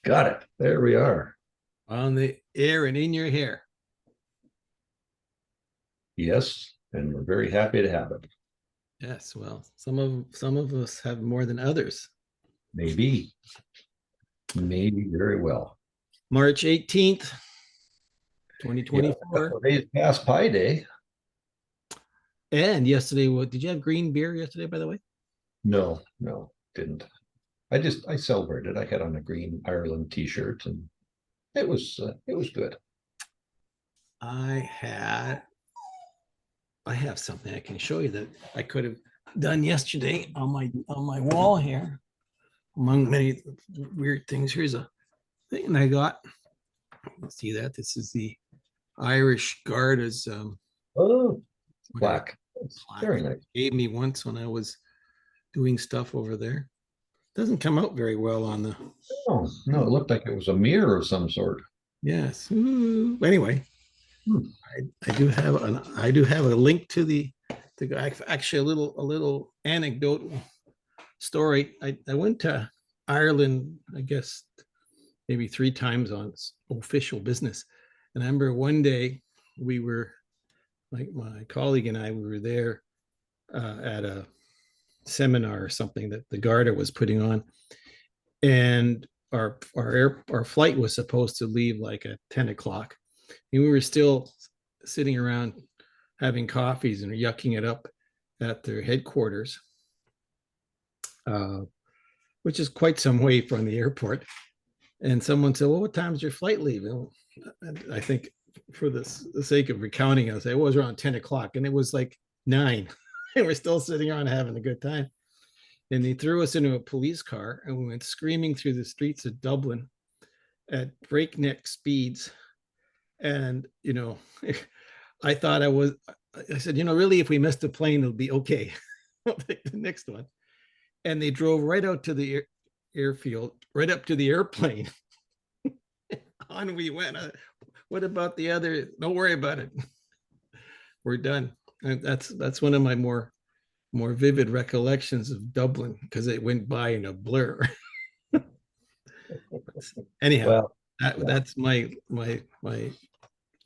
Got it. There we are. On the air and in your hair. Yes, and we're very happy to have it. Yes, well, some of us have more than others. Maybe, maybe very well. March 18th, Yeah, a 2024. couple of days past Pi Day. And yesterday, what did you have green beer yesterday, by the way? No, no, didn't. I celebrated. I had on a green Ireland T-shirt, and it was good. I had I have something I can show you that I could have done yesterday on my wall here. Among many weird things, here's a thing I got. See that? This is the Irish Garda's Oh, whatever black. It's plaque very nice. gave me once when I was doing stuff over there. Doesn't come out very well on the. Oh, no, it looked like it was a mirror of some sort. Yes. Ooh. Anyway, Hmm. I do have a link to the actually a little anecdote story. I went to Ireland, I guess maybe 3 times on official business, and I remember one day we were like my colleague and I we were there at a seminar or something that the Garda was putting on, and our flight was supposed to leave like at 10 o'clock, and we were still sitting around having coffees and yucking it up at their headquarters, uh, which is quite some way from the airport. And someone said, "Well, what time's your flight leaving?" I think for the sake of recounting, I'll say it was around 10 o'clock, and it was like 9, and we're still sitting around having a good time. And they threw us into a police car, and we went screaming through the streets of Dublin at breakneck speeds. And I thought I was. I said, really, if we missed a plane, it'll be okay. I'll take the next one. And they drove right out to the airfield, right up to the airplane. On we went. What about the other? Don't worry about it. We're done. And that's one of my more vivid recollections of Dublin because it went by in a blur. Anyhow, Well, that, yeah. that's my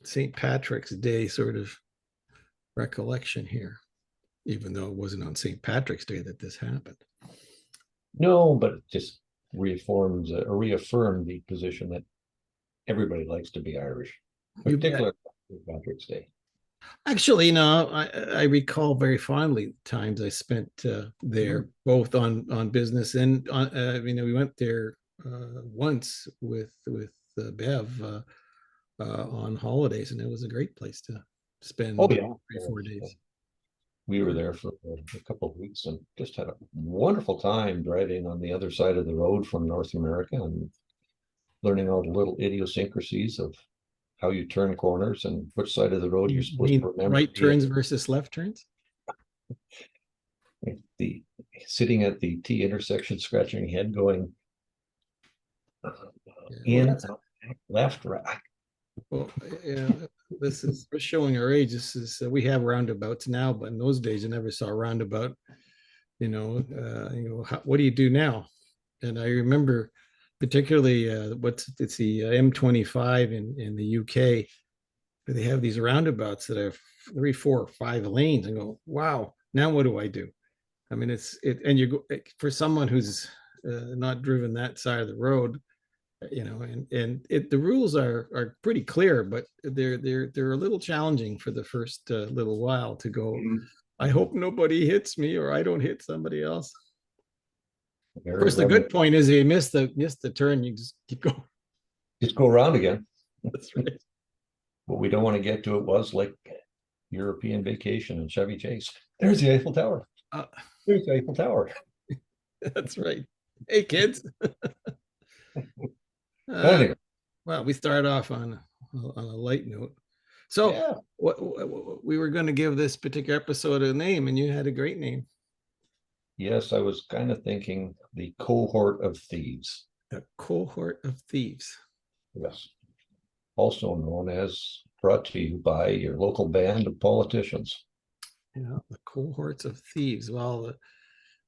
St. Patrick's Day sort of recollection here, even though it wasn't on St. Patrick's Day that this happened. No, but it just reaffirmed the position that everybody likes to be Irish, You bet. particularly St. Patrick's Day. Actually, I recall very fondly times I spent there, Mhm. both on business and on. We went there once with Bev on holidays, and it was a great place to Oh spend yeah. 3 4 days. We were there for a couple of weeks and just had a wonderful time driving on the other side of the road from North America and learning all the little idiosyncrasies of how you turn corners and which side of the road you're You supposed to mean remember to right be at. turns versus left turns? The sitting at the T intersection, scratching your head, going Yeah, well, in, that's left, right. well, yeah. This is we're showing our age. This is we have roundabouts now, but in those days, I never saw a roundabout. What do you do now? And I remember particularly it's the M25 in the UK. They have these roundabouts that are 3 4 5 lanes, and go, wow, now what do I do? I mean, and you go for someone who's not driven that side of the road, the rules are pretty clear, but they're a little challenging for the first little while to go. Mhm. I hope nobody hits me or I don't hit somebody else. Of Very course, the good reminiscent. point is you miss the turn, you just keep going. Just go around again. That's right. What we don't want to get to it was like European vacation and Chevy Chase. There's the Eiffel Tower. Uh, There's the Eiffel Tower. that's right. Hey, kids. Uh, Anyway, well, we start off on a light note. So, yeah. what we were going to give this particular episode a name, and you had a great name, Yes, I was kind of thinking the cohort of thieves. a cohort of thieves. Yes. Also known as brought to you by your local band of politicians. The cohorts of thieves. Well,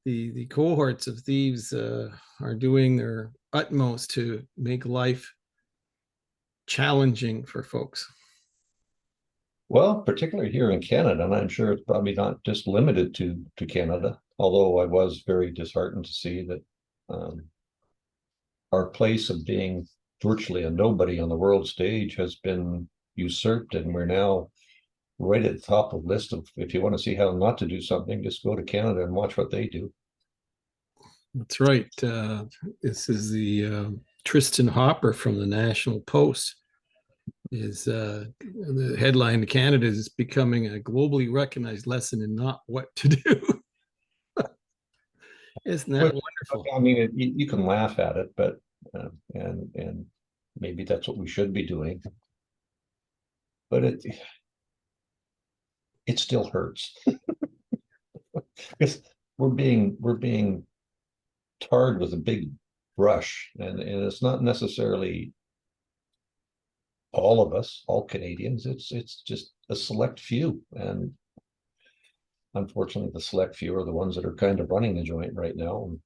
the cohorts of thieves are doing their utmost to make life challenging for folks. Well, particularly here in Canada, and I'm sure it's probably not just limited to Canada, although I was very disheartened to see that our place of being virtually a nobody on the world stage has been usurped, and we're now right at the top of the list of, if you want to see how not to do something, just go to Canada and watch what they do. That's right. This is the Tristan Hopper from the National Post. Is the headline: Canada is becoming a globally recognized lesson in not what to do. Isn't that Which, wonderful? I mean, you can laugh at it, but and maybe that's what we should be doing. But it still hurts because we're being tarred with a big brush, and it's not necessarily all of us, all Canadians. It's just a select few, and unfortunately, the select few are the ones that are kind of running the joint right now. And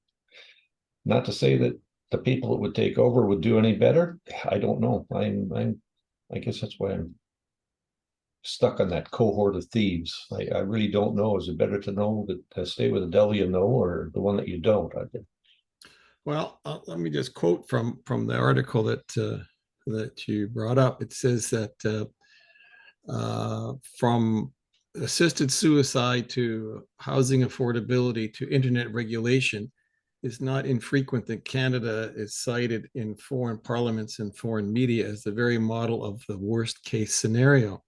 not to say that the people that would take over would do any better. I don't know. I guess that's why I'm stuck on that cohort of thieves. I really don't know. Is it better to know that stay with the devil you know, or the one that you don't? I think. Well, let me just quote from the article that you brought up. It says that from assisted suicide to housing affordability to internet regulation, it's not infrequent that Canada is cited in foreign parliaments and foreign media as the very model of the worst case scenario.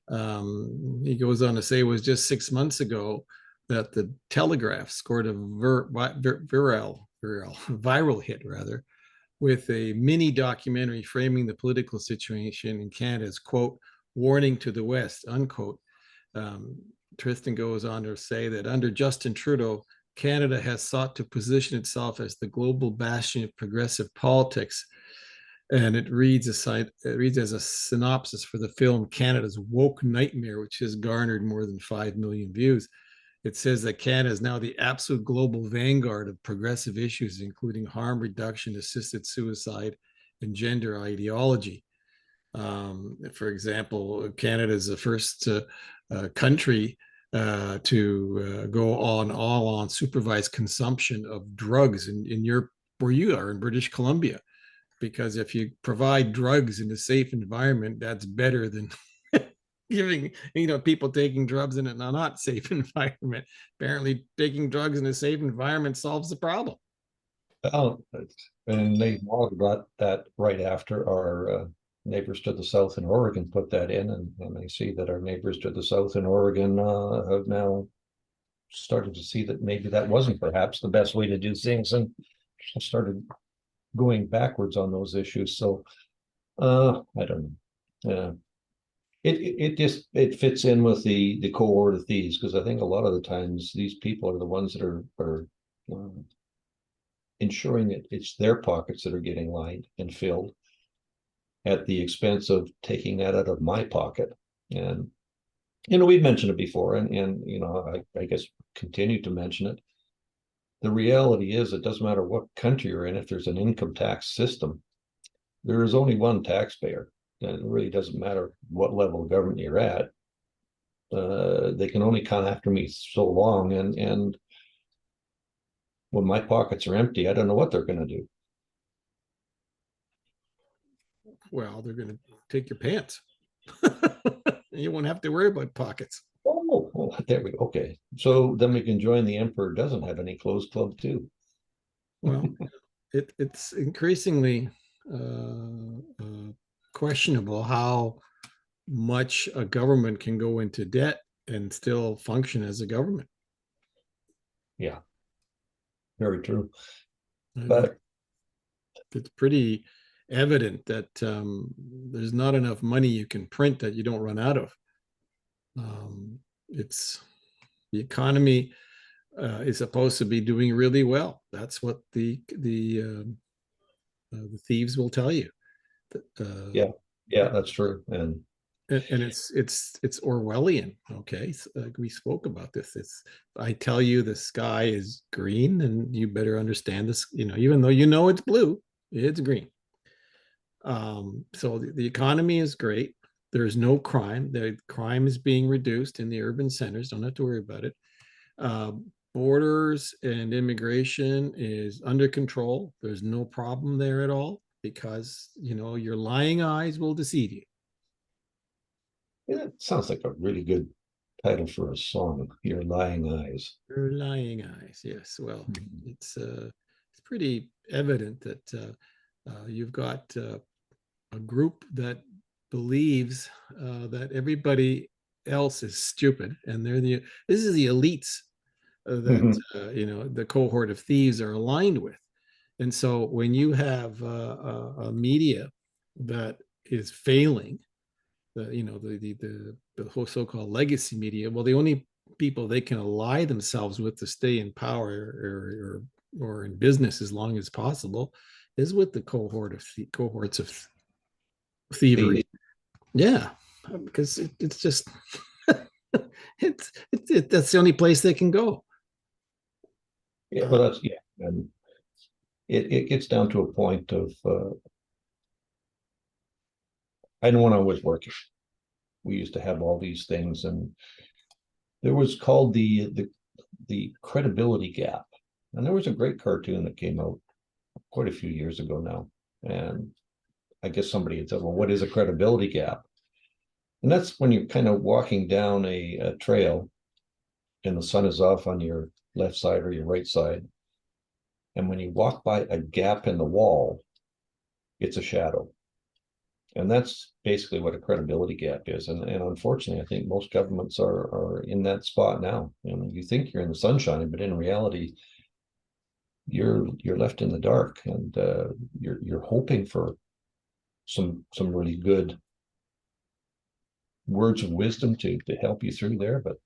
He goes on to say it was just 6 months ago that the Telegraph scored a viral hit rather, with a mini documentary framing the political situation in Canada as, quote, warning to the West, unquote. Tristan goes on to say that under Justin Trudeau, Canada has sought to position itself as the global bastion of progressive politics. And it reads as a synopsis for the film Canada's Woke Nightmare, which has garnered more than 5 million views. It says that Canada is now the absolute global vanguard of progressive issues, including harm reduction, assisted suicide, and gender ideology. For example, Canada is the first country to go on all on supervised consumption of drugs in Europe, where you are in British Columbia. Because if you provide drugs in a safe environment, that's better than giving people taking drugs in a not safe environment. Apparently, taking drugs in a safe environment solves the problem. Well, and they modeled that right after our neighbors to the south in Oregon put that in, and I see that our neighbors to the south in Oregon have now started to see that maybe that wasn't perhaps the best way to do things, and started going backwards on those issues. So I don't know. It just it fits in with the cohort of thieves, because I think a lot of the times these people are the ones that are ensuring that it's their pockets that are getting lined and filled at the expense of taking that out of my pocket. And we've mentioned it before, and I guess continue to mention it. The reality is, it doesn't matter what country you're in. If there's an income tax system, there is only one taxpayer, and it really doesn't matter what level of government you're at. They can only come after me so long, and when my pockets are empty, I don't know what they're going to do. Well, they're going to take your pants. You won't have to worry about pockets. Oh, there we go. Okay, so then we can join the Emperor Doesn't Have Any Clothes Club too. Well, it's increasingly questionable how much a government can go into debt and still function as a government. Yeah, very true. And But it's pretty evident that there's not enough money you can print that you don't run out of. It's the economy is supposed to be doing really well. That's what the thieves will tell you. yeah, that's true. And and it's Orwellian. Okay, so, we spoke about this. It's I tell you the sky is green, and you better understand this. Even though it's blue, it's green. So the economy is great. There's no crime. The crime is being reduced in the urban centers. Don't have to worry about it. Uh, Borders and immigration is under control. There's no problem there at all because your lying eyes will deceive you. Yeah, it sounds like a really good title for a song, Your Lying Eyes. Your lying eyes. Yes. Well, Mhm. it's pretty evident that you've got a group that believes that everybody else is stupid, and this is the elites that Mhm. the cohort of thieves are aligned with. And so when you have a media that is failing, the whole so-called legacy media, well, the only people they can ally themselves with to stay in power or in business as long as possible is with the cohorts of thievery. Thieves. Yeah, because it's just that's the only place they can go. Yeah, well, that's yeah, and it gets down to a point of I know when I was working, we used to have all these things, and there was called the credibility gap, and there was a great cartoon that came out quite a few years ago now, and I guess somebody had said, "Well, what is a credibility gap?" And that's when you're kind of walking down a trail, and the sun is off on your left side or your right side, and when you walk by a gap in the wall, it's a shadow. And that's basically what a credibility gap is. And unfortunately, I think most governments are in that spot now. You think you're in the sunshine, but in reality, you're left in the dark, and you're hoping for some really good words of wisdom to help you through there. But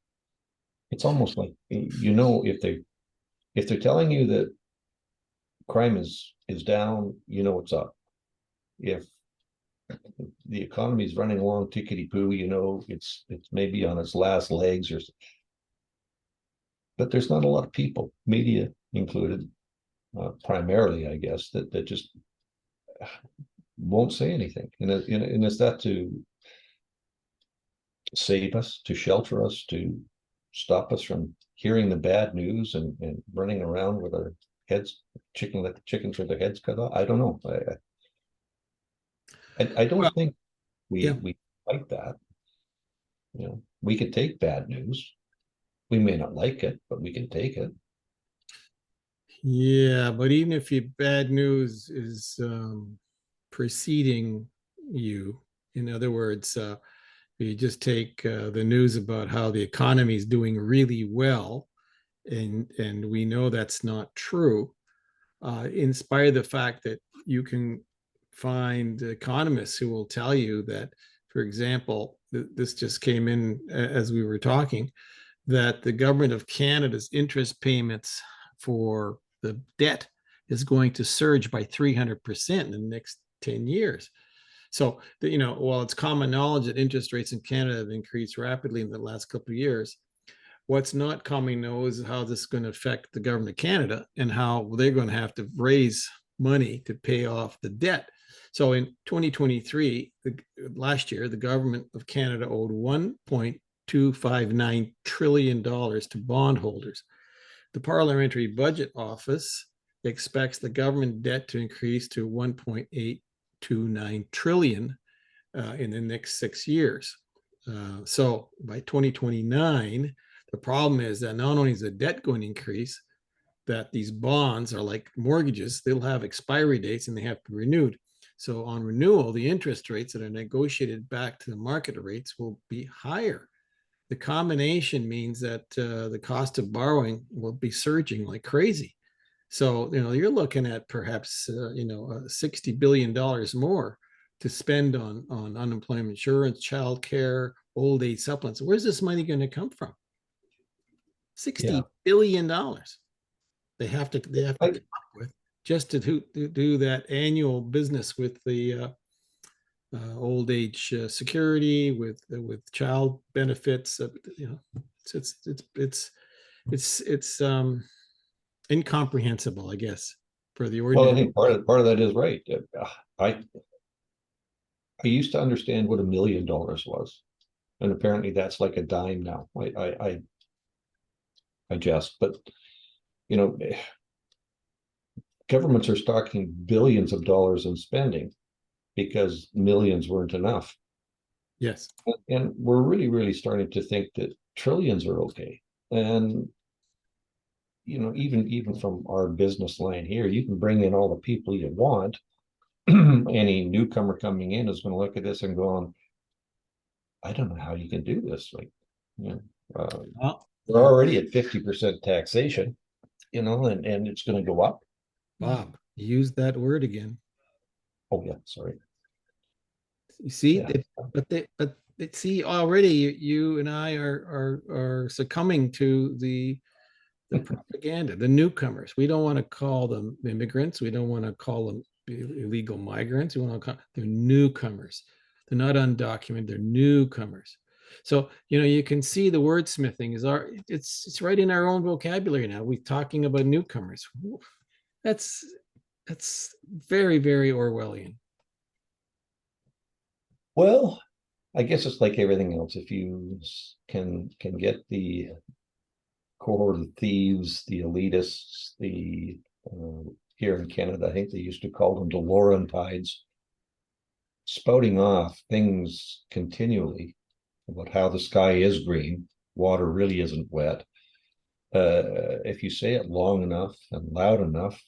it's almost like if they're telling you that crime is down, it's up. If the economy is running along tickety poo, it's maybe on its last legs, but there's not a lot of people, media included, primarily, I guess, that just won't say anything. And is that to save us, to shelter us, to stop us from hearing the bad news and running around with our heads, chickens with their heads cut off? I don't know. I Well, don't think yeah, we like that. We could take bad news. We may not like it, but we can take it. yeah, but even if you bad news is preceding you, in other words, you just take the news about how the economy is doing really well, and we know that's not true. In spite of the fact that you can find economists who will tell you that, for example, this just came in as we were talking, that the government of Canada's interest payments for the debt is going to surge by 300% in the next 10 years. So, while it's common knowledge that interest rates in Canada have increased rapidly in the last couple of years, what's not common knows is how this is going to affect the government of Canada and how they're going to have to raise money to pay off the debt. So in 2023, last year, the government of Canada owed $1.259 trillion to bondholders. The Parliamentary Budget Office expects the government debt to increase to 1.829 trillion in the next 6 years. So by 2029, the problem is that not only is the debt going to increase, that these bonds are like mortgages, they'll have expiry dates and they have to be renewed. So on renewal, the interest rates that are negotiated back to the market rates will be higher. The combination means that the cost of borrowing will be surging like crazy. So, you're looking at perhaps, $60 billion more to spend on unemployment insurance, childcare, old age supplements. Where's this money going to come from? Yeah. $60 billion. They have to I come up with just to do that annual business with the old age security with child benefits. You know, it's incomprehensible, I guess, for the Well, I ordinary. think part of that is right. I I used to understand what $1 million was, and apparently that's like a dime now. I jest, but you know, governments are stocking billions of dollars in spending because millions weren't enough. Yes. And we're really starting to think that trillions are okay. And even from our business line here, you can bring in all the people you want. Any newcomer coming in is going to look at this and go on, I don't know how you can do this. Like, you know, Well, we're already at 50% taxation, and it's going to go up. Bob, use that word again. Oh yeah, sorry. You see, Yeah. see already you and I are succumbing to the propaganda, the newcomers. We don't want to call them immigrants. We don't want to call them illegal migrants. We want to call they're newcomers. They're not undocumented. They're newcomers. So you can see the wordsmithing is it's right in our own vocabulary now. We're talking about newcomers. That's that's very Orwellian. Well, I guess it's like everything else. If you can get the cohort of thieves, the elitists, the here in Canada, I think they used to call them the Laurentides, spouting off things continually about how the sky is green, water really isn't wet. If you say it long enough and loud enough,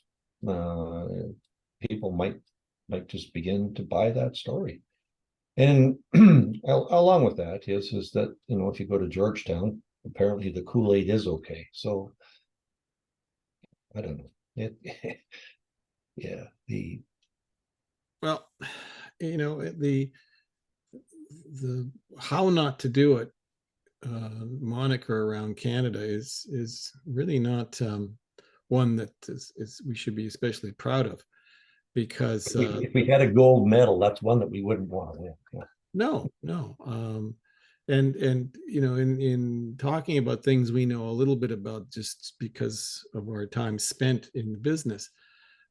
uh, people might just begin to buy that story. And along with that is that if you go to Georgetown, apparently the Kool-Aid is okay. So I don't know. Yeah, Well, the how not to do it moniker around Canada is really not one that is we should be especially proud of because if we had a gold medal, that's one that we wouldn't want. Yeah. no and in talking about things we know a little bit about just because of our time spent in the business.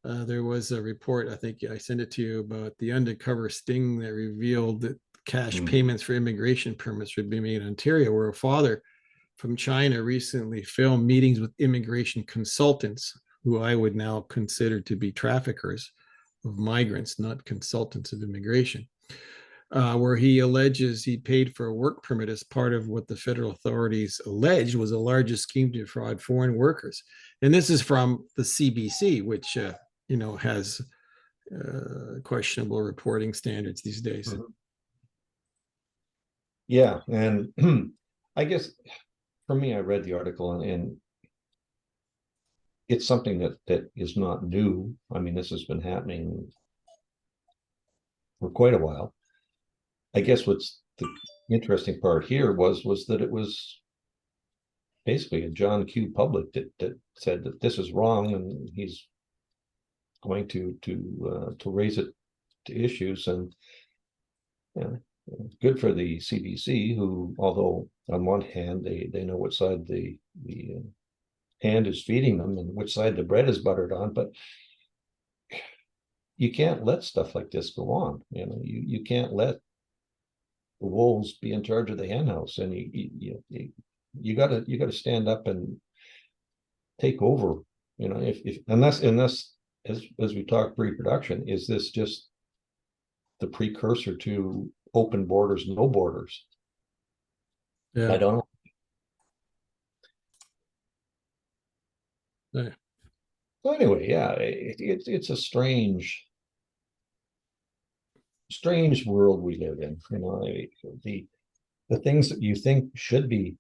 There was a report, I think I sent it to you, about the undercover sting that revealed that cash payments for immigration permits would be made in Ontario, where a father from China recently filmed meetings with immigration consultants, who I would now consider to be traffickers of migrants, not consultants of immigration, where he alleges he paid for a work permit as part of what the federal authorities alleged was the largest scheme to defraud foreign workers. And this is from the CBC, which has questionable reporting standards these days. Yeah, and I guess for me, I read the article and it's something that is not new. I mean, this has been happening for quite a while. I guess what's the interesting part here was that it was basically a John Q. Public that said that this is wrong, and he's going to raise it to issues. And good for the CBC, who, although on one hand they know what side the hand is feeding them and which side the bread is buttered on, but you can't let stuff like this go on. You can't let the wolves be in charge of the henhouse, and you gotta stand up and take over. If unless as we talk pre-production, is this just the precursor to open borders, no borders? Yeah. I don't know. Yeah. So anyway, yeah, it's a strange world we live in. The things that you think should be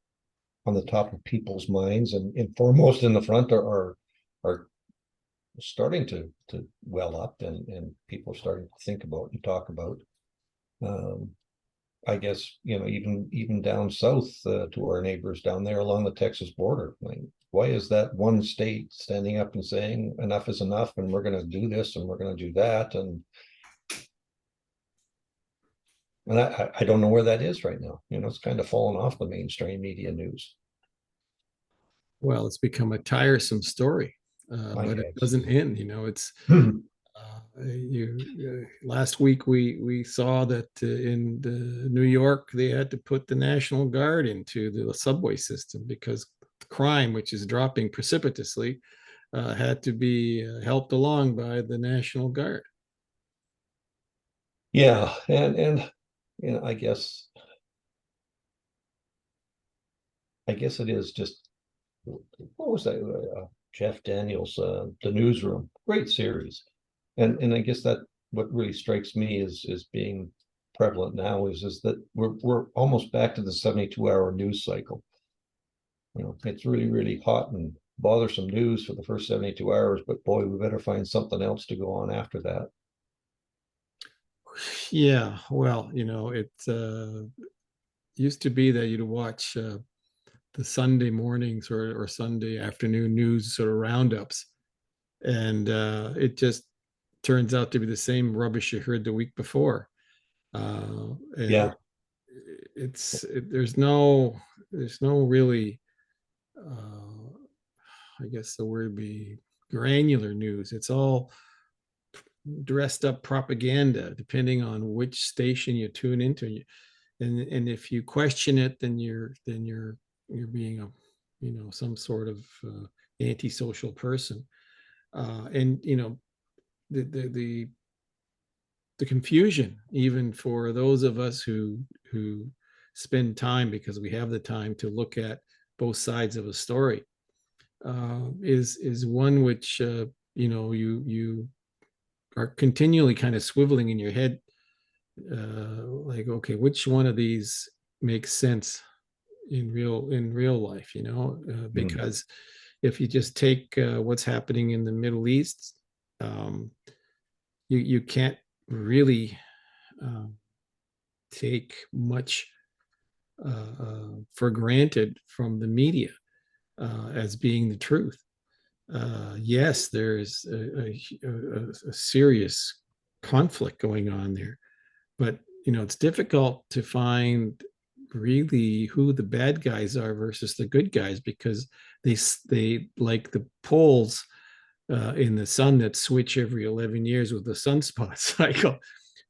on the top of people's minds and foremost in the front are starting to well up, and people are starting to think about and talk about. I guess even down south to our neighbors down there along the Texas border. Like, why is that one state standing up and saying enough is enough, and we're going to do this and we're going to do that? And And I don't know where that is right now. It's kind of fallen off the mainstream media news. Well, it's become a tiresome story, I but it guess. doesn't end. It's you last week we saw that in New York they had to put the National Guard into the subway system because crime, which is dropping precipitously, had to be helped along by the National Guard. Yeah, and I guess it is just what was that? Jeff Daniels, The Newsroom, great series, and I guess that what really strikes me is being prevalent now is that we're almost back to the 72-hour news cycle. It's really hot and bothersome news for the first 72 hours, but boy, we better find something else to go on after that. Yeah, well, it used to be that you'd watch the Sunday mornings or Sunday afternoon news sort of roundups, and it just turns out to be the same rubbish you heard the week before. Yeah. It, there's no really, I guess the word would be granular news. It's all dressed up propaganda, depending on which station you tune into. And if you question it, then you're being a some sort of antisocial person. And the, the the the confusion, even for those of us who spend time, because we have the time to look at both sides of a story, is one which you are continually kind of swiveling in your head, like, okay, which one of these makes sense in real life, Mm. because if you just take what's happening in the Middle East, um, you can't really um, take much for granted from the media as being the truth. Yes, there's a serious conflict going on there, but it's difficult to find really who the bad guys are versus the good guys, because they like the poles in the sun that switch every 11 years with the sunspot cycle.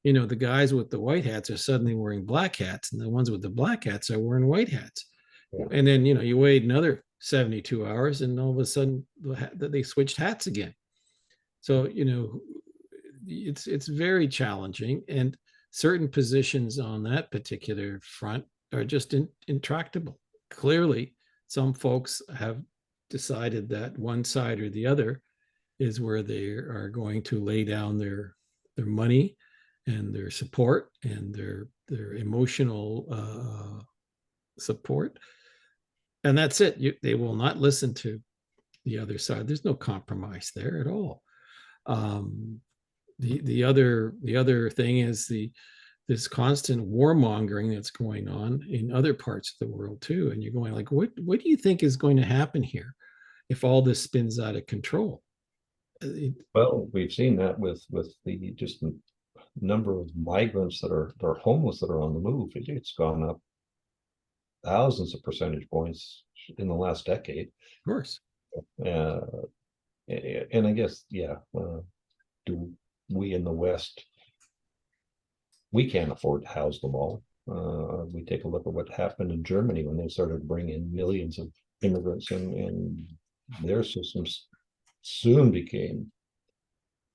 The guys with the white hats are suddenly wearing black hats, and the ones with the black hats are wearing white hats. Yeah. And then you wait another 72 hours, and all of a sudden they switched hats again. So it's very challenging, and certain positions on that particular front are just intractable. Clearly, some folks have decided that one side or the other is where they are going to lay down their money and their support and their emotional support, and that's it. They will not listen to the other side. There's no compromise there at all. Um, the other thing is this constant warmongering that's going on in other parts of the world too, and you're going like, what do you think is going to happen here if all this spins out of control? Well, we've seen that with the just number of migrants that are homeless that are on the move. It's gone up thousands of percentage points in the last decade. Of course. Uh, and I guess, yeah, do we in the West, we can't afford to house them all. We take a look at what happened in Germany when they started bringing millions of immigrants, and their systems soon became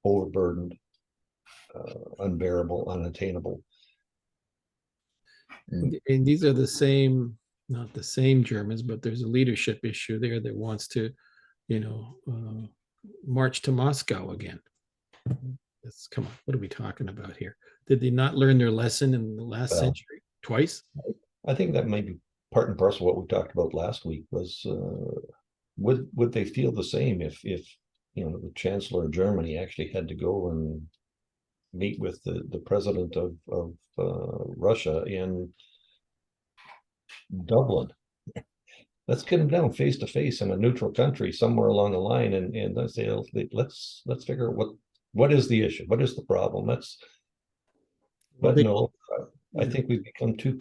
overburdened, unbearable, unattainable. Mm. And these are the same, not the same Germans, but there's a leadership issue there that wants to, march to Moscow again. Come on, what are we talking about here? Did they not learn their lesson in the last Well, century twice? I think that may be part and parcel of what we talked about last week was would they feel the same if the Chancellor of Germany actually had to go and meet with the president of Russia in Dublin. Let's get them down face to face in a neutral country somewhere along the line, and let's say let's figure out what is the issue, what is the problem. Well, But they no, I think we've become too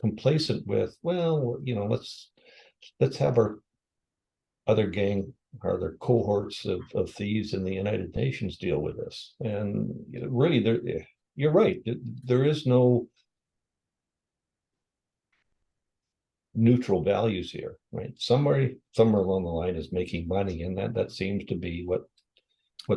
complacent with, well, let's have our other gang, or other cohorts of thieves in the United Nations deal with this. And really, you're right. There is no neutral values here, right? Somewhere along the line is making money, and that seems to be what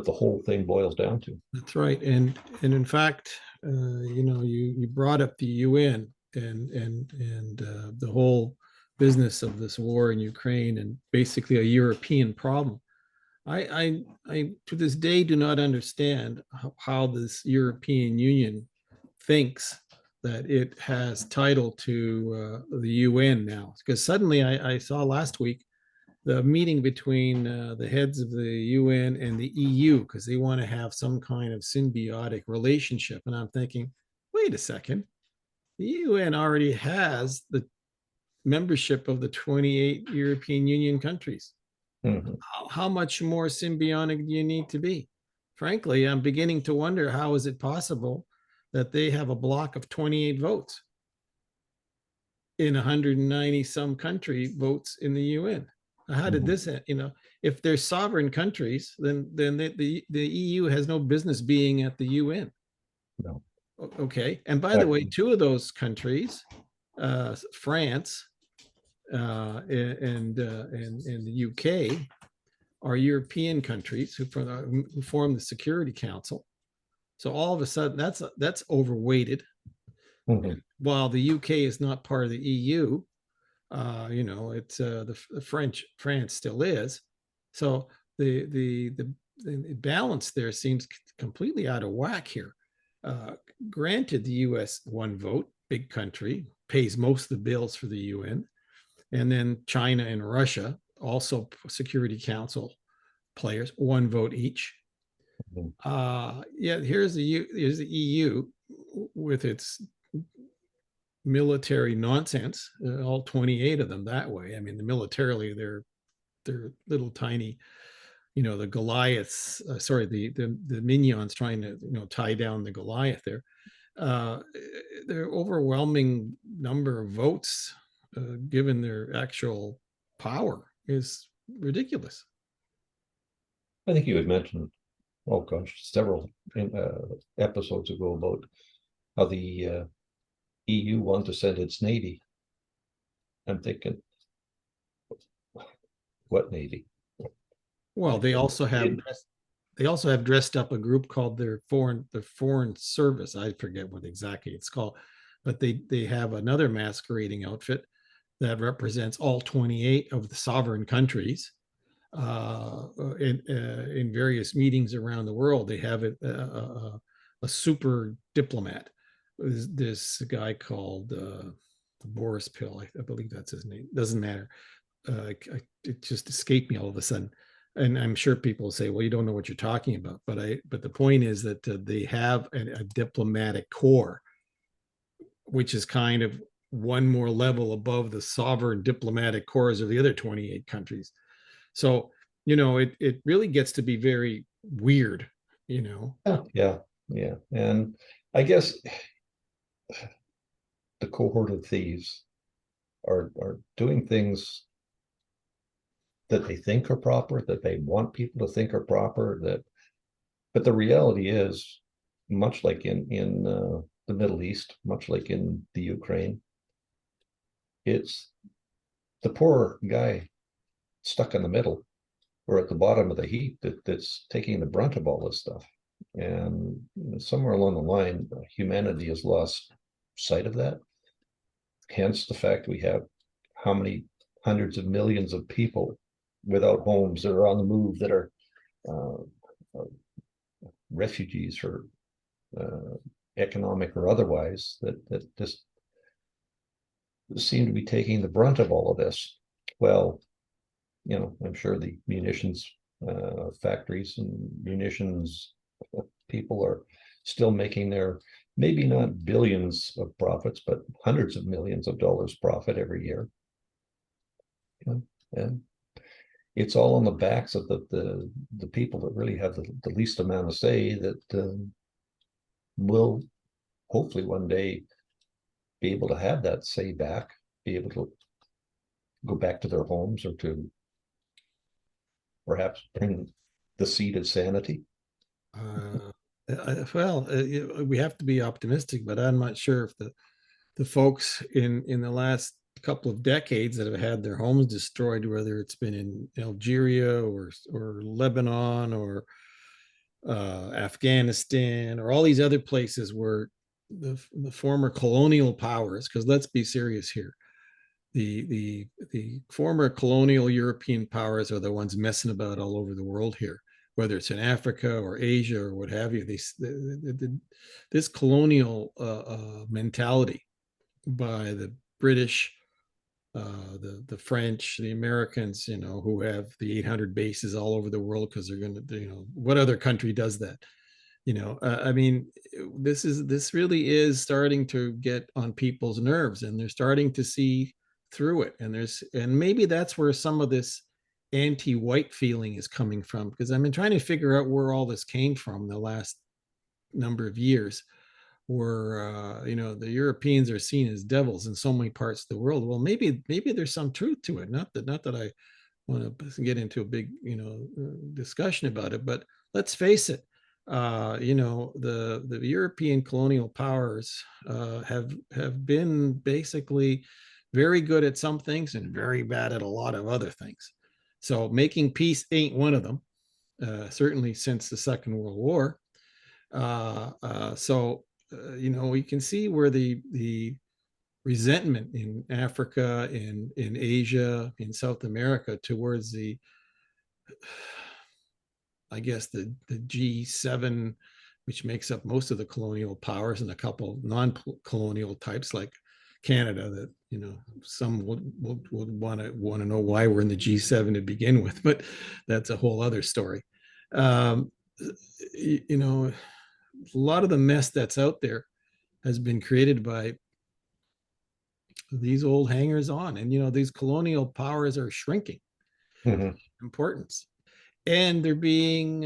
the whole thing boils down to. That's right. And in fact, you brought up the UN and the whole business of this war in Ukraine and basically a European problem. I to this day do not understand how this European Union thinks that it has title to the UN now. Because suddenly I saw last week the meeting between the heads of the UN and the EU because they want to have some kind of symbiotic relationship. And I'm thinking, wait a second, the UN already has the membership of the 28 European Union countries. Mhm. How much more symbiotic do you need to be? Frankly, I'm beginning to wonder how is it possible that they have a block of 28 votes in 190 some country votes in the UN. How did this, if they're sovereign countries, then the EU has no business being at the UN. No. Okay. And by the way, two of those countries, France and the UK, are European countries who form the Security Council. So all of a sudden, that's overweighted. Mhm. While the UK is not part of the EU, it's the France still is. So the balance there seems completely out of whack here. Granted, the US one vote, big country, pays most of the bills for the UN, and then China and Russia, also Security Council players, one vote each. Mhm. Here's the EU with its military nonsense, all 28 of them that way. I mean, the militarily, they're little tiny, the Goliaths, the minions trying to, tie down the Goliath there. Uh, their overwhelming number of votes, given their actual power, is ridiculous. I think you had mentioned, oh gosh, several episodes ago about how the EU want to send its navy. I'm thinking, what navy? Well, they also have dressed up a group called the foreign service. I forget what exactly it's called, but they have another masquerading outfit that represents all 28 of the sovereign countries in various meetings around the world. They have a super diplomat. This guy called Boris Pill, I believe that's his name. Doesn't matter. It just escaped me all of a sudden. And I'm sure people say, "Well, you don't know what you're talking about." But the point is that they have a diplomatic corps, which is kind of one more level above the sovereign diplomatic corps of the other 28 countries. So, it really gets to be very weird. Yeah, yeah. And I guess the cohort of thieves are doing things that they think are proper, that they want people to think are proper, but the reality is, much like in the Middle East, much like in the Ukraine, it's the poor guy stuck in the middle or at the bottom of the heap that's taking the brunt of all this stuff. And somewhere along the line, humanity has lost sight of that. Hence the fact we have how many hundreds of millions of people without homes that are on the move, that are uh, refugees or uh, economic or otherwise, that just seem to be taking the brunt of all of this. Well, I'm sure the munitions factories and munitions people are still making their, maybe not billions of profits, but hundreds of millions of dollars profit every year. And it's all on the backs of the people that really have the least amount of say, that will hopefully one day be able to have that say back, be able to go back to their homes or to perhaps bring the seed of sanity. Uh, well, we have to be optimistic, but I'm not sure if the folks in the last couple of decades that have had their homes destroyed, whether it's been in Algeria or Lebanon or Afghanistan or all these other places where the former colonial powers, because let's be serious here, the former colonial European powers are the ones messing about all over the world here, whether it's in Africa or Asia or what have you. This colonial mentality by the British, the French, the Americans, who have the 800 bases all over the world because they're going to, what other country does that? I mean, this really is starting to get on people's nerves, and they're starting to see through it. And maybe that's where some of this anti-white feeling is coming from, because I've been trying to figure out where all this came from the last number of years, where the Europeans are seen as devils in so many parts of the world. Well, maybe there's some truth to it. Not that I want to get into a big discussion about it, but let's face it. The European colonial powers have been basically very good at some things and very bad at a lot of other things. So making peace ain't one of them. Certainly since the Second World War. We can see where the resentment in Africa, in Asia, in South America towards I guess the G7, which makes up most of the colonial powers, and a couple of non-colonial types like Canada that some would want to know why we're in the G7 to begin with, but that's a whole other story. Um, a lot of the mess that's out there has been created by these old hangers on, and these colonial powers are shrinking Mm-hmm. importance, and they're being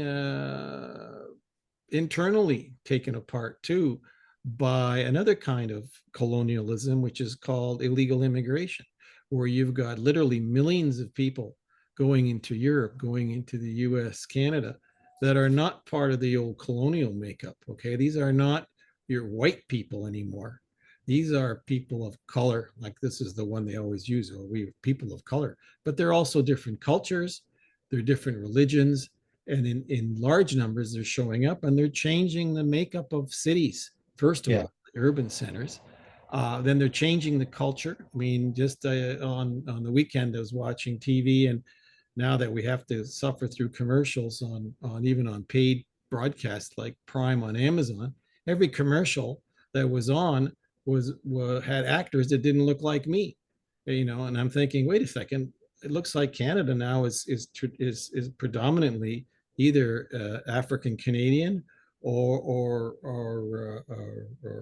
internally taken apart too by another kind of colonialism, which is called illegal immigration, where you've got literally millions of people going into Europe, going into the US, Canada, that are not part of the old colonial makeup. Okay, these are not your white people anymore. These are people of color. Like, this is the one they always use, or we people of color, but they're also different cultures, they're different religions, and in large numbers they're showing up, and they're changing the makeup of cities. First of Yeah. all, urban centers, then they're changing the culture. I mean, just on the weekend I was watching TV, and now that we have to suffer through commercials on even on paid broadcasts like Prime on Amazon, every commercial that was on had actors that didn't look like me, and I'm thinking, wait a second, it looks like Canada now is predominantly either African Canadian or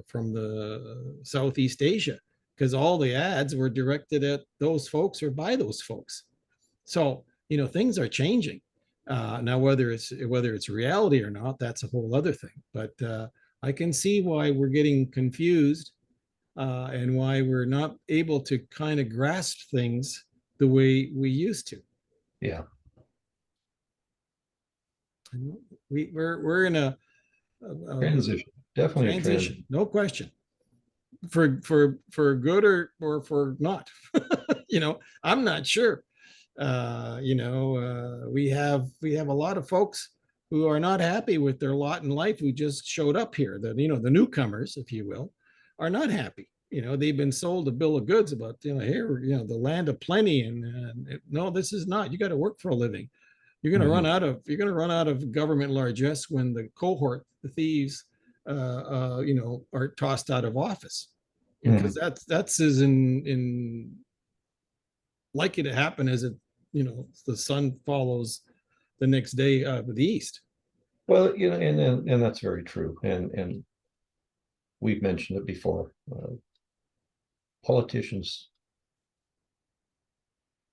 from the Southeast Asia, because all the ads were directed at those folks or by those folks. So things are changing. Now, whether it's reality or not, that's a whole other thing. But I can see why we're getting confused, and why we're not able to kind of grasp things the way we used to. Yeah. We're in a Transition. Definitely a transition, transition. no question, for good or for not. I'm not sure. We have a lot of folks who are not happy with their lot in life, who just showed up here. The newcomers, if you will, are not happy. They've been sold a bill of goods about here, the land of plenty, and no, this is not. You got to work for a living. Mm-hmm. You're going to run out of government largesse when the cohort, the thieves, are tossed out of office, because Mm-hmm. that's as in likely to happen as the sun follows the next day of the east. Well, and that's very true. And we've mentioned it before. Politicians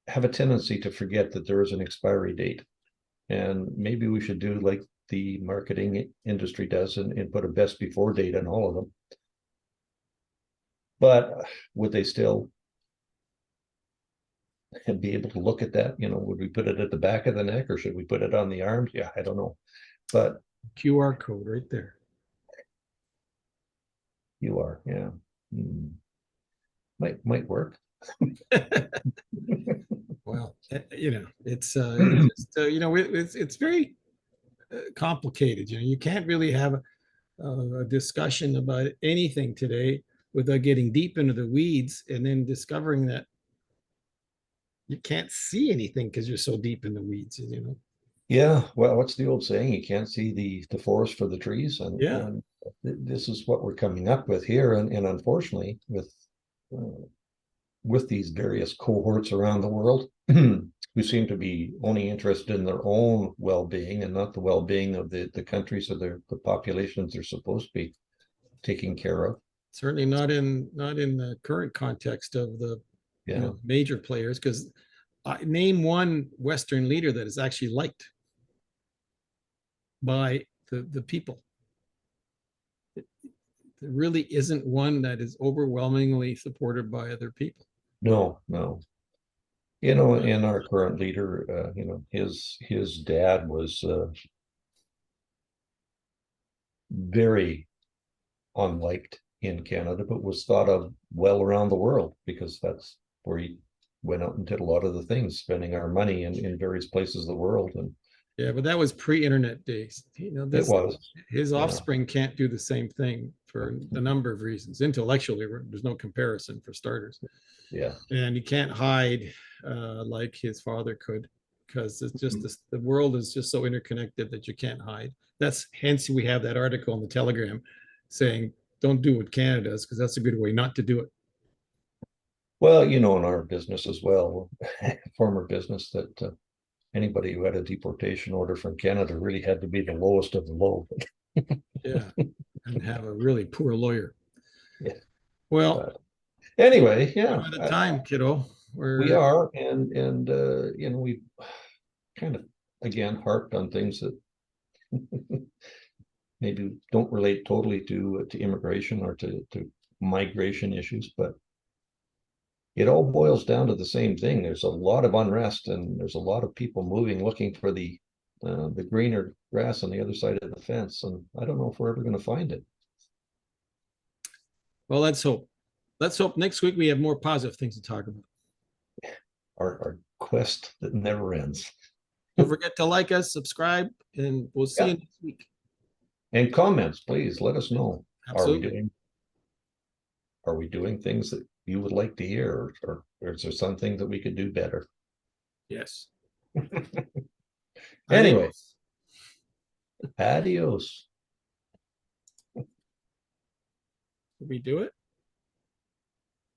have a tendency to forget that there is an expiry date. And maybe we should do like the marketing industry does, and put a best before date on all of them. But would they still be able to look at that? You know, would we put it at the back of the neck or should we put it on the arms? Yeah, I don't know. But QR code right there. you are, yeah. Hmm. Might work. Well, it's just it's very complicated. You can't really have a discussion about anything today without getting deep into the weeds and then discovering that you can't see anything because you're so deep in the weeds. Yeah, well, what's the old saying? You can't see the forest for the trees, and Yeah, this is what we're coming up with here, and unfortunately, with these various cohorts around the world, who seem to be only interested in their own well-being and not the well-being of the countries or the populations they're supposed to be taking care of. certainly not in the current context of the Yeah. major players, because name one Western leader that is actually liked by the people. There really isn't one that is overwhelmingly supported by other people. No, no. You know, and our current leader, you know, his dad was very unliked in Canada, but was thought of well around the world because that's where he went out and did a lot of the things, spending our money in various places of the world. And Yeah, but that was pre-internet days. it This was, his yeah, offspring can't do the same thing for a number of reasons. Intellectually, there's no comparison for starters, yeah. and you can't hide like his father could, because it's just the world is just so interconnected that you can't hide. That's hence we have that article in the Telegram saying don't do what Canada does, because that's a good way not to do it. Well, you know, in our business as well, former business, that anybody who had a deportation order from Canada really had to be the lowest of the low. Yeah, and have a really poor lawyer. Yeah. Well, But anyway, we're yeah, out of time, kiddo. we We're are, and you know, we kind of again harped on things that maybe don't relate totally to immigration or to migration issues, but it all boils down to the same thing. There's a lot of unrest, and there's a lot of people moving, looking for the greener grass on the other side of the fence. And I don't know if we're ever going to find it. Well, let's hope. Let's hope next week we have more positive things to talk about. Our quest that never ends. Don't forget to like us, subscribe, and we'll see Yeah, you next week. and comments, please let us know. Are we Absolutely. doing are we doing things that you would like to hear, or is there something that we could do better? Yes. Anyway, Adios. adios. Did we do it?